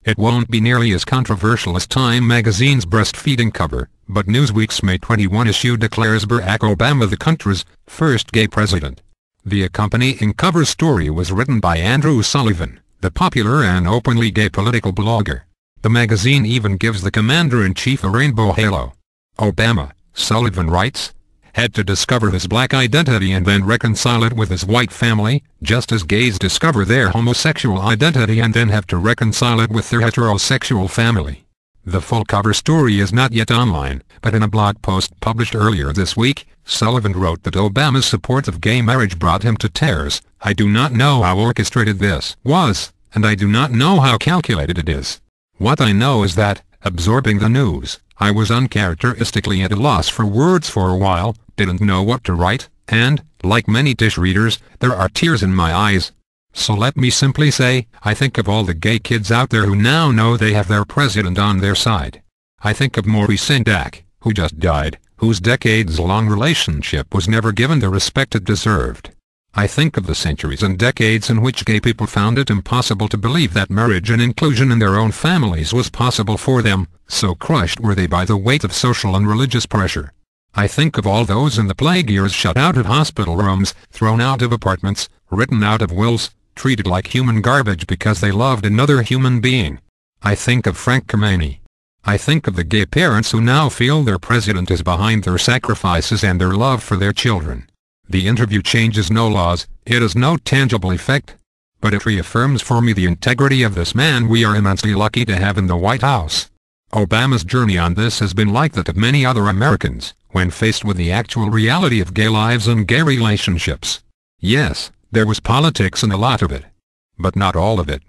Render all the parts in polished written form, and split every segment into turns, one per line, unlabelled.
It won't be nearly as controversial as Time magazine's breastfeeding cover, but Newsweek's May 21 issue declares Barack Obama the country's first gay president. The accompanying cover story was written by Andrew Sullivan, the popular and openly gay political blogger. The magazine even gives the commander-in-chief a rainbow halo. Obama, Sullivan writes, had to discover his black identity and then reconcile it with his white family, just as gays discover their homosexual identity and then have to reconcile it with their heterosexual family. The full cover story is not yet online, but in a blog post published earlier this week, Sullivan wrote that Obama's support of gay marriage brought him to tears. "I do not know how orchestrated this was, and I do not know how calculated it is. What I know is that, absorbing the news, I was uncharacteristically at a loss for words for a while, didn't know what to write, and, like many Tish readers, there are tears in my eyes. So let me simply say, I think of all the gay kids out there who now know they have their president on their side. I think of Maurice Sendak, who just died, whose decades-long relationship was never given the respect it deserved. I think of the centuries and decades in which gay people found it impossible to believe that marriage and inclusion in their own families was possible for them, so crushed were they by the weight of social and religious pressure. I think of all those in the plague years shut out of hospital rooms, thrown out of apartments, written out of wills, treated like human garbage because they loved another human being. I think of Frank Kameny. I think of the gay parents who now feel their president is behind their sacrifices and their love for their children. The interview changes no laws, it has no tangible effect. But it reaffirms for me the integrity of this man we are immensely lucky to have in the White House. Obama's journey on this has been like that of many other Americans, when faced with the actual reality of gay lives and gay relationships. Yes, there was politics and a lot of it. But not all of it.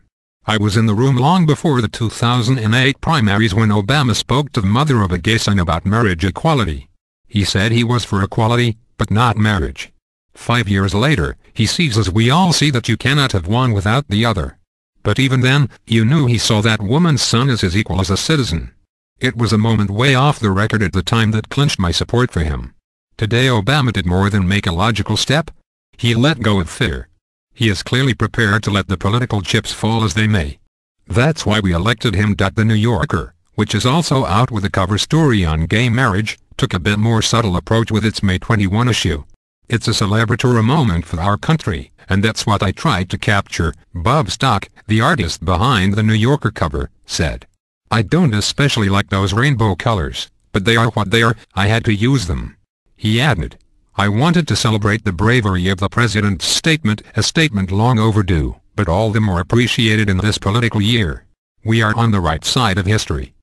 I was in the room long before the 2008 primaries when Obama spoke to the mother of a gay son about marriage equality. He said he was for equality, but not marriage. 5 years later, he sees as we all see that you cannot have one without the other. But even then, you knew he saw that woman's son as his equal as a citizen. It was a moment way off the record at the time that clinched my support for him. Today Obama did more than make a logical step. He let go of fear. He is clearly prepared to let the political chips fall as they may. That's why we elected him. The New Yorker, which is also out with a cover story on gay marriage, took a bit more subtle approach with its May 21 issue. It's a celebratory moment for our country, and that's what I tried to capture, Bob Stock, the artist behind the New Yorker cover, said. I don't especially like those rainbow colors, but they are what they are, I had to use them. He added, I wanted to celebrate the bravery of the president's statement, a statement long overdue, but all the more appreciated in this political year. We are on the right side of history.